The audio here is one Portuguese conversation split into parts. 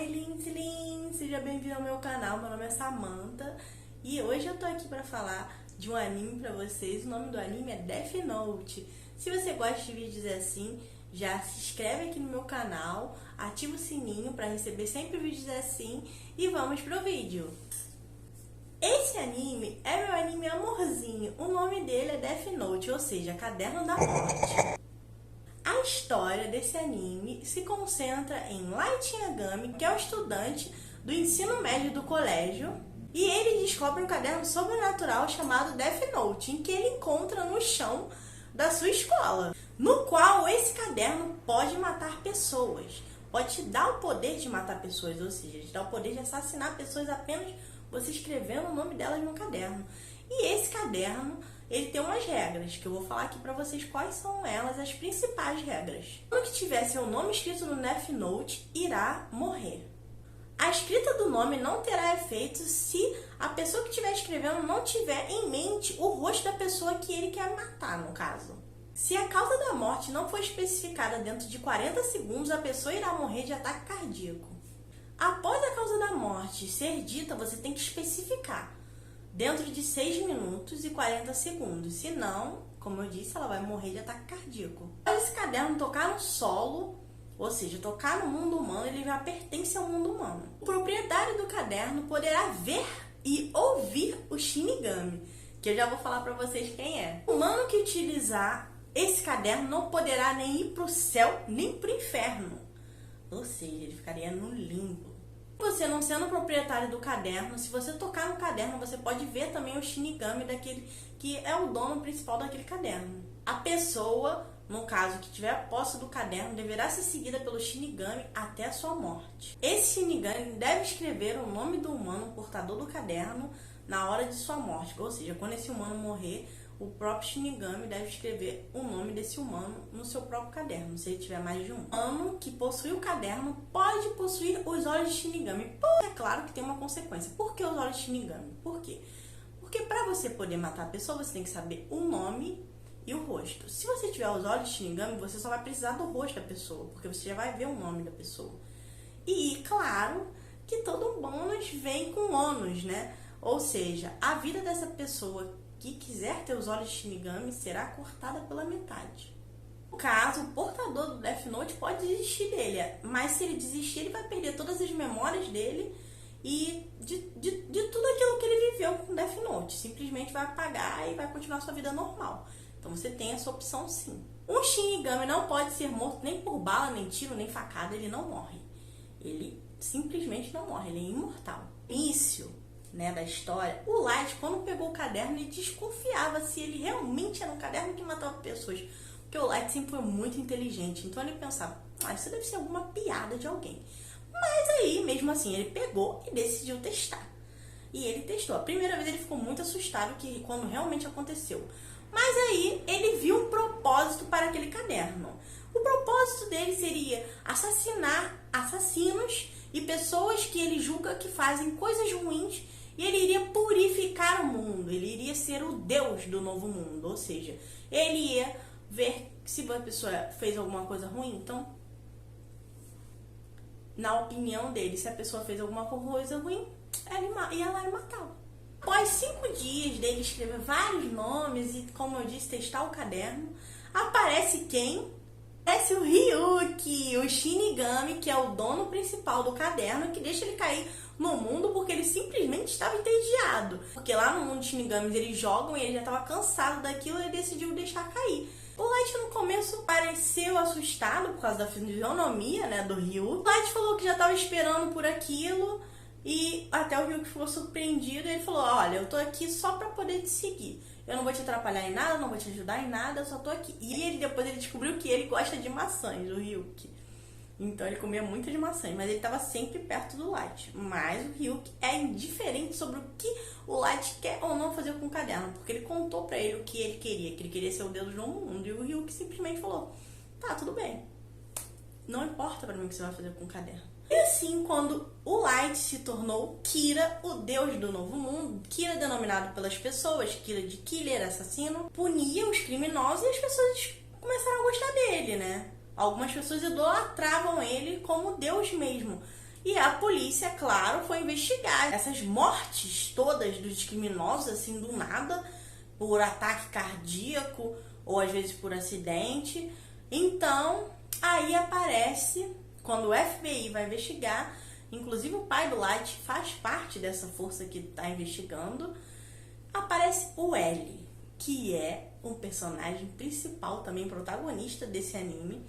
Oi, Lins, seja bem-vindo ao meu canal. Meu nome é Samantha e hoje eu tô aqui pra falar de um anime pra vocês. O nome do anime é Death Note. Se você gosta de vídeos assim, já se inscreve aqui no meu canal, ativa o sininho pra receber sempre vídeos assim e vamos pro vídeo. Esse anime é meu anime amorzinho. O nome dele é Death Note, ou seja, Caderno da Morte. A história desse anime se concentra em Light Yagami, que é um estudante do ensino médio do colégio, e ele descobre um caderno sobrenatural chamado Death Note, em que ele encontra no chão da sua escola, no qual esse caderno pode matar pessoas, pode te dar o poder de matar pessoas, ou seja, te dá o poder de assassinar pessoas apenas você escrevendo o nome delas no caderno. E esse caderno, ele tem umas regras, que eu vou falar aqui pra vocês quais são elas, as principais regras. Quando que tiver seu nome escrito no Death Note, irá morrer. A escrita do nome não terá efeito se a pessoa que estiver escrevendo não tiver em mente o rosto da pessoa que ele quer matar, no caso. Se a causa da morte não for especificada dentro de 40 segundos, a pessoa irá morrer de ataque cardíaco. Após a causa da morte ser dita, você tem que especificar dentro de 6 minutos e 40 segundos. Senão, como eu disse, ela vai morrer de ataque cardíaco. Após esse caderno tocar no solo, ou seja, tocar no mundo humano, ele já pertence ao mundo humano. O proprietário do caderno poderá ver e ouvir o Shinigami, que eu já vou falar pra vocês quem é. O humano que utilizar esse caderno não poderá nem ir pro céu, nem pro inferno. Ou seja, ele ficaria no limbo. Você não sendo proprietário do caderno, se você tocar no caderno, você pode ver também o Shinigami daquele que é o dono principal daquele caderno. A pessoa, no caso que tiver a posse do caderno, deverá ser seguida pelo Shinigami até a sua morte. Esse Shinigami deve escrever o nome do humano portador do caderno na hora de sua morte. Ou seja, quando esse humano morrer, o próprio Shinigami deve escrever o nome desse humano no seu próprio caderno, se ele tiver mais de um. O humano que possui o caderno pode possuir os olhos de Shinigami. É claro que tem uma consequência. Por que os olhos de Shinigami? Por quê? Porque para você poder matar a pessoa, você tem que saber o nome e o rosto. Se você tiver os olhos de Shinigami, você só vai precisar do rosto da pessoa, porque você já vai ver o nome da pessoa. E claro que todo bônus vem com ônus, né? Ou seja, a vida dessa pessoa que quiser ter os olhos de Shinigami será cortada pela metade. No caso, o portador do Death Note pode desistir dele, mas se ele desistir, ele vai perder todas as memórias dele e de tudo aquilo que ele viveu com o Death Note. Simplesmente vai apagar e vai continuar sua vida normal. Então você tem essa opção sim. Um Shinigami não pode ser morto nem por bala, nem tiro, nem facada, ele não morre. Ele simplesmente não morre, ele é imortal. Início, né, da história, o Light, quando pegou o caderno, ele desconfiava se ele realmente era um caderno que matava pessoas, porque o Light sempre foi muito inteligente, então ele pensava, isso deve ser alguma piada de alguém. Mas aí, mesmo assim, ele pegou e decidiu testar. E ele testou. A primeira vez ele ficou muito assustado quando realmente aconteceu. Mas aí ele viu um propósito para aquele caderno. O propósito dele seria assassinar assassinos e pessoas que ele julga que fazem coisas ruins. E ele iria purificar o mundo, ele iria ser o Deus do novo mundo, ou seja, ele ia ver se a pessoa fez alguma coisa ruim, então, na opinião dele, se a pessoa fez alguma coisa ruim, ele ia lá e matá-la. Após 5 dias dele escrever vários nomes e, como eu disse, testar o caderno, aparece quem? Aparece o Ryuki, o Shinigami, que é o dono principal do caderno, que deixa ele cair no mundo porque ele simplesmente estava entediado. Porque lá no mundo de Shinigamis eles jogam e ele já estava cansado daquilo e ele decidiu deixar cair. O Light no começo pareceu assustado por causa da fisionomia, né, do Ryuki. O Light falou que já estava esperando por aquilo e até o Ryuki ficou surpreendido e ele falou, olha, eu tô aqui só para poder te seguir. Eu não vou te atrapalhar em nada, não vou te ajudar em nada, eu só tô aqui. E depois ele descobriu que ele gosta de maçãs, o Ryuki. Então ele comia muitas maçãs, mas ele estava sempre perto do Light. Mas o Ryuki é indiferente sobre o que o Light quer ou não fazer com o caderno, porque ele contou pra ele o que ele queria ser o Deus do novo mundo. E o Ryuki simplesmente falou, tá, tudo bem. Não importa pra mim o que você vai fazer com o caderno. E assim, quando o Light se tornou Kira, o Deus do novo mundo, Kira denominado pelas pessoas, Kira de killer, assassino, punia os criminosos e as pessoas começaram a gostar dele, né? Algumas pessoas idolatravam ele como Deus mesmo. E a polícia, claro, foi investigar essas mortes todas dos criminosos, assim, do nada, por ataque cardíaco ou às vezes por acidente. Então, aí aparece, quando o FBI vai investigar, inclusive o pai do Light faz parte dessa força que está investigando, aparece o L, que é um personagem principal, também protagonista desse anime,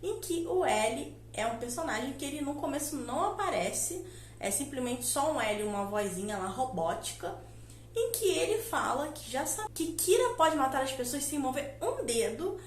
em que o L é um personagem que ele no começo não aparece, é simplesmente só um L, uma vozinha lá robótica, em que ele fala que já sabe que Kira pode matar as pessoas sem mover um dedo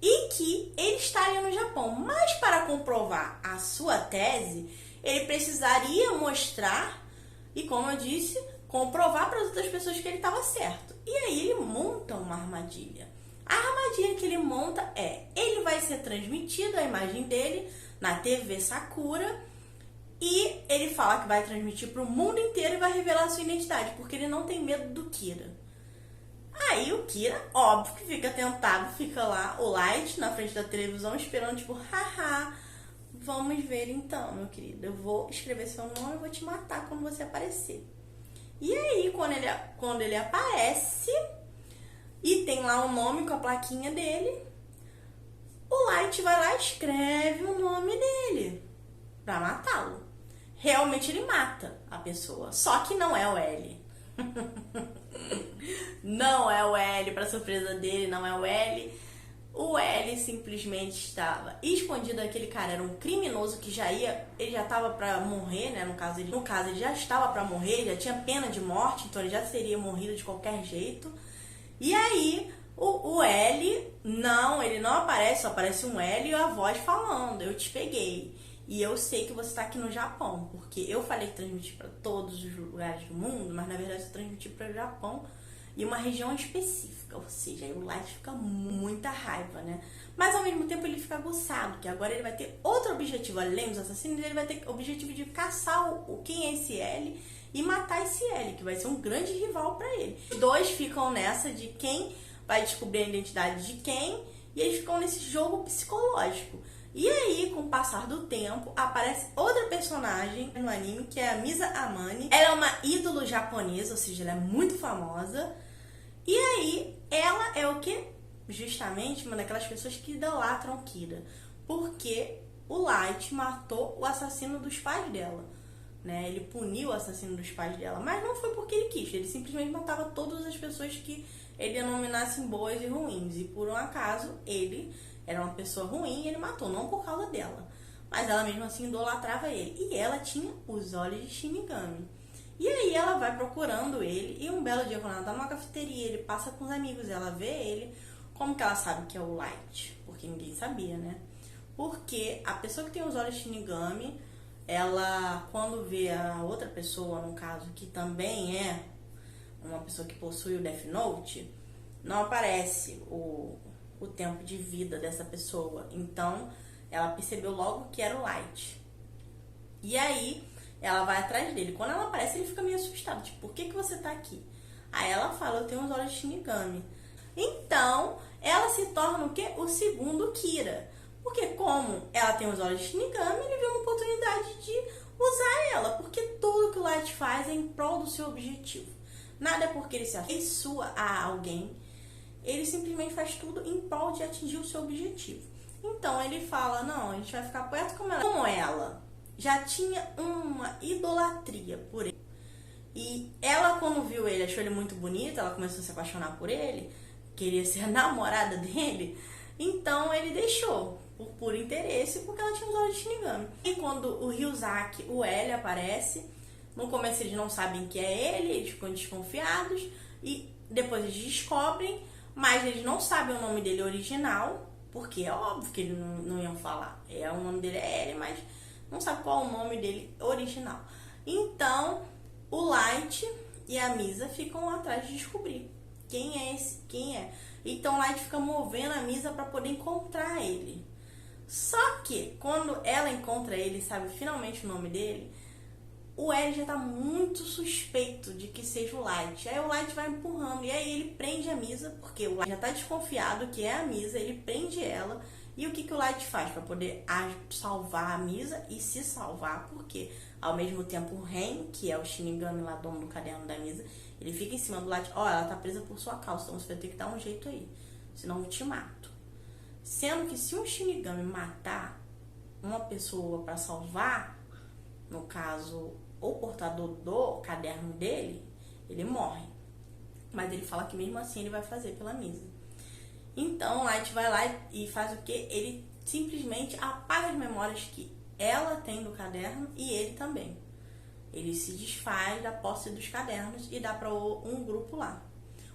e que ele estaria no Japão. Mas para comprovar a sua tese, ele precisaria mostrar e, como eu disse, comprovar para as outras pessoas que ele estava certo. E aí ele monta uma armadilha. A armadilha que ele monta ele vai ser transmitido, a imagem dele, na TV Sakura, e ele fala que vai transmitir para o mundo inteiro e vai revelar a sua identidade, porque ele não tem medo do Kira. Aí o Kira, óbvio que fica tentado, fica lá, o Light, na frente da televisão, esperando, tipo, haha, vamos ver então, meu querido, eu vou escrever seu nome e vou te matar quando você aparecer. E aí, quando ele aparece e tem lá o nome com a plaquinha dele, o Light vai lá e escreve o nome dele pra matá-lo. Realmente ele mata a pessoa, só que não é o L. Não é o L, pra surpresa dele, não é o L. O L simplesmente estava escondido. Aquele cara era um criminoso que ele já estava pra morrer, né? No caso, ele já estava pra morrer, já tinha pena de morte, então ele já teria morrido de qualquer jeito. E aí, o L, ele não aparece, só aparece um L e a voz falando, eu te peguei. E eu sei que você está aqui no Japão, porque eu falei que transmiti para todos os lugares do mundo, mas na verdade eu transmiti para o Japão e uma região específica, ou seja, aí o Light fica muita raiva, né? Mas ao mesmo tempo ele fica aguçado, que agora ele vai ter outro objetivo, além dos assassinos, ele vai ter o objetivo de caçar quem é esse L e matar esse L, que vai ser um grande rival para ele. Os dois ficam nessa de quem vai descobrir a identidade de quem, e eles ficam nesse jogo psicológico. E aí, com o passar do tempo, aparece outra personagem no anime, que é a Misa Amane. Ela é uma ídolo japonesa, ou seja, ela é muito famosa. E aí, ela é o quê? Justamente uma daquelas pessoas que idolatram Kira. Porque o Light matou o assassino dos pais dela, né? Ele puniu o assassino dos pais dela, mas não foi porque ele quis. Ele simplesmente matava todas as pessoas que ele denominasse boas e ruins. E por um acaso, ele era uma pessoa ruim e ele matou, não por causa dela. Mas ela mesmo assim idolatrava ele. E ela tinha os olhos de Shinigami. E aí ela vai procurando ele. E um belo dia, quando ela tá numa cafeteria, ele passa com os amigos, ela vê ele. Como que ela sabe que é o Light? Porque ninguém sabia, né? Porque a pessoa que tem os olhos de Shinigami, ela, quando vê a outra pessoa, no caso, que também é uma pessoa que possui o Death Note, não aparece o tempo de vida dessa pessoa. Então, ela percebeu logo que era o Light. E aí, ela vai atrás dele. Quando ela aparece, ele fica meio assustado. Tipo, por que você tá aqui? Aí ela fala, eu tenho os olhos de Shinigami. Então, ela se torna o quê? O segundo Kira. Porque como ela tem os olhos de Shinigami, ele vê uma oportunidade de usar ela. Porque tudo que o Light faz é em prol do seu objetivo. Nada é porque ele se afeiçoa a alguém. Ele simplesmente faz tudo em prol de atingir o seu objetivo. Então ele fala, não, a gente vai ficar perto como ela. Como ela já tinha uma idolatria por ele. E ela, quando viu ele, achou ele muito bonito, ela começou a se apaixonar por ele, queria ser a namorada dele. Então ele deixou, por interesse, porque ela tinha os olhos de Shinigami. E quando o Ryuzaki, o L, aparece, no começo eles não sabem que é ele, eles ficam desconfiados, e depois eles descobrem. Mas eles não sabem o nome dele original, porque é óbvio que eles não iam falar. O nome dele é L, mas não sabe qual é o nome dele original. Então, o Light e a Misa ficam atrás de descobrir quem é. Então, o Light fica movendo a Misa para poder encontrar ele. Só que, quando ela encontra ele e sabe finalmente o nome dele, o L já tá muito suspeito de que seja o Light. Aí o Light vai empurrando. E aí ele prende a Misa, porque o Light já tá desconfiado que é a Misa. Ele prende ela E o que o Light faz para poder salvar a Misa e se salvar? Porque ao mesmo tempo o Ren, que é o Shinigami lá, dono do caderno da Misa, ele fica em cima do Light. Ela tá presa por sua causa, então você vai ter que dar um jeito aí, senão eu te mato. Sendo que se um Shinigami matar uma pessoa para salvar, no caso, o portador do caderno dele, ele morre. Mas ele fala que mesmo assim ele vai fazer pela Misa. Então, Light vai lá e faz o quê? Ele simplesmente apaga as memórias que ela tem do caderno e ele também. Ele se desfaz da posse dos cadernos e dá para um grupo lá.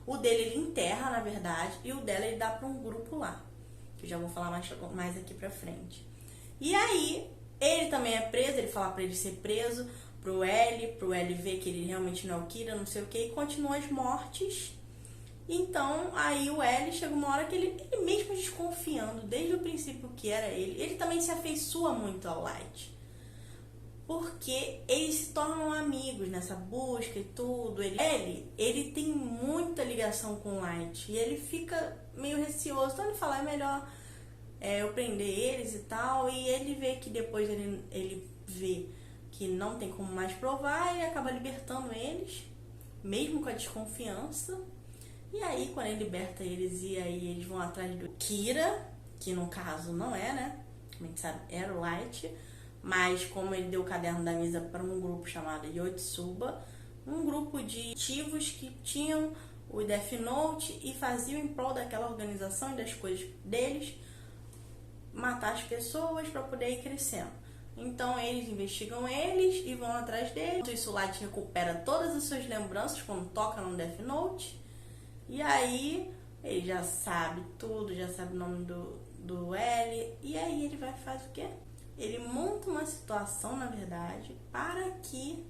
O dele ele enterra, na verdade, e o dela ele dá para um grupo lá. Que eu já vou falar mais aqui pra frente. E aí, ele também é preso, ele fala pra ele ser preso, pro L ver que ele realmente não é o Kira, não sei o que, e continua as mortes. Então, aí o L chega uma hora que ele mesmo desconfiando, desde o princípio que era ele também se afeiçoa muito ao Light. Porque eles se tornam amigos nessa busca e tudo. Ele tem muita ligação com o Light e ele fica meio receoso. Então ele fala, é melhor eu prender eles e tal. E ele vê que depois ele vê que não tem como mais provar e acaba libertando eles, mesmo com a desconfiança. E aí, quando ele liberta eles, e aí eles vão atrás do Kira, que no caso não é, né? Como a gente sabe, era o Light. Mas como ele deu o caderno da Misa para um grupo chamado Yotsuba, um grupo de ativos que tinham o Death Note e faziam em prol daquela organização e das coisas deles, matar as pessoas para poder ir crescendo. Então eles investigam eles e vão atrás deles. Enquanto isso, o Light recupera todas as suas lembranças quando toca no Death Note. E aí ele já sabe tudo, já sabe o nome do L. E aí ele vai fazer o quê? Ele monta uma situação, na verdade, para que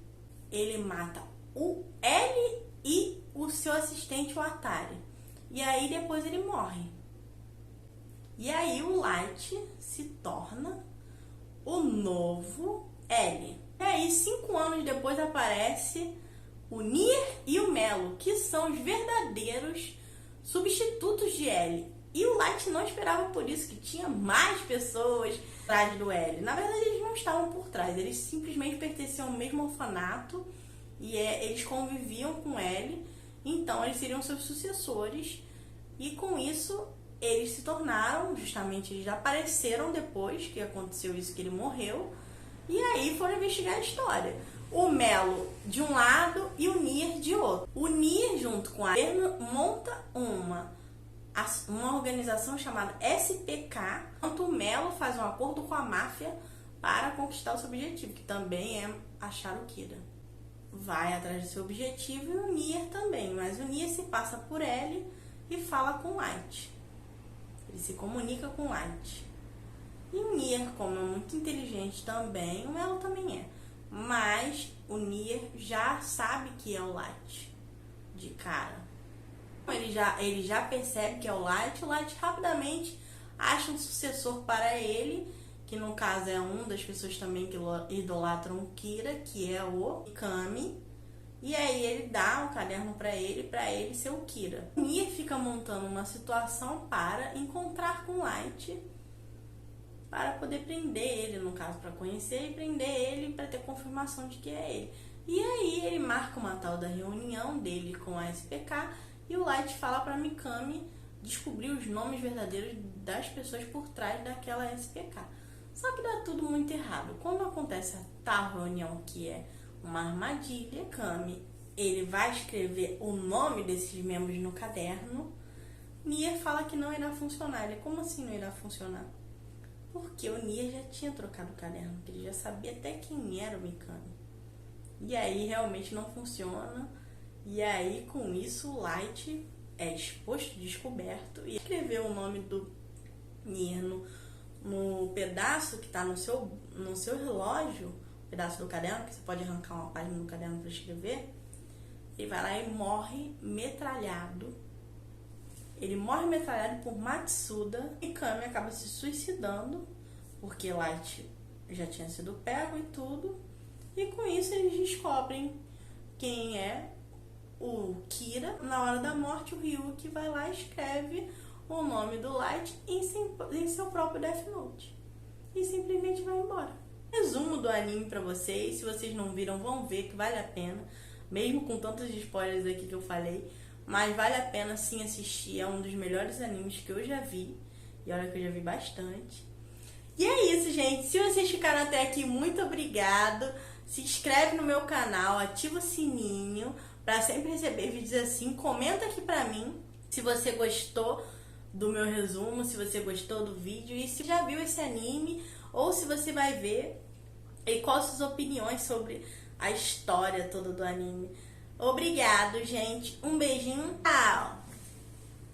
ele mata o L e o seu assistente, o Atari. E aí depois ele morre. E aí o Light se torna o novo L. E aí 5 anos depois aparece o Nier e o Melo, que são os verdadeiros substitutos de L. E o Light não esperava por isso, que tinha mais pessoas atrás do L. Na verdade, eles não estavam por trás, eles simplesmente pertenciam ao mesmo orfanato e eles conviviam com L, então eles seriam seus sucessores. E com isso, eles se tornaram, justamente, eles apareceram depois que aconteceu isso, que ele morreu, e aí foram investigar a história. O Melo de um lado e o Nier de outro. O Nier, junto com a Erno, monta uma organização chamada SPK, enquanto o Melo faz um acordo com a máfia para conquistar o seu objetivo, que também é achar o Kira. Vai atrás do seu objetivo e o Nier também, mas o Nier se passa por ele e fala com o Light. Ele se comunica com o Light. E o Nier, como é muito inteligente também, o Melo também é. Mas o Nier já sabe que é o Light, de cara. Ele já percebe que é o Light rapidamente acha um sucessor para ele, que no caso é uma das pessoas também que idolatram o Kira, que é o Mikami. E aí ele dá um caderno para ele ser o Kira. O Nier fica montando uma situação para encontrar com o Light, para poder prender ele, no caso, para conhecer e prender ele, para ter confirmação de que é ele. E aí ele marca uma tal da reunião dele com a SPK e o Light fala para Mikami descobrir os nomes verdadeiros das pessoas por trás daquela SPK. Só que dá tudo muito errado. Quando acontece a tal reunião, que é uma armadilha, Mikami, ele vai escrever o nome desses membros no caderno. Nier fala que não irá funcionar. Ele, como assim não irá funcionar? Porque o Nier já tinha trocado o caderno, ele já sabia até quem era o Mikami. E aí realmente não funciona. E aí com isso o Light é exposto, descoberto, e escreveu o nome do Nier no pedaço que está no seu relógio, pedaço do caderno, que você pode arrancar uma página do caderno para escrever. Ele vai lá e morre metralhado. Ele morre metralhado por Matsuda. E Mikami acaba se suicidando, porque Light já tinha sido pego e tudo. E com isso eles descobrem quem é o Kira. Na hora da morte, o Ryuki vai lá e escreve o nome do Light em seu próprio Death Note. E simplesmente vai embora. Resumo do anime pra vocês. Se vocês não viram, vão ver que vale a pena. Mesmo com tantos spoilers aqui que eu falei. Mas vale a pena sim assistir. É um dos melhores animes que eu já vi. E olha que eu já vi bastante. E é isso, gente. Se vocês ficaram até aqui, muito obrigado. Se inscreve no meu canal, ativa o sininho para sempre receber vídeos assim. Comenta aqui pra mim se você gostou do meu resumo, se você gostou do vídeo e se já viu esse anime ou se você vai ver e quais suas opiniões sobre a história toda do anime. Obrigado, gente. Um beijinho. Tchau!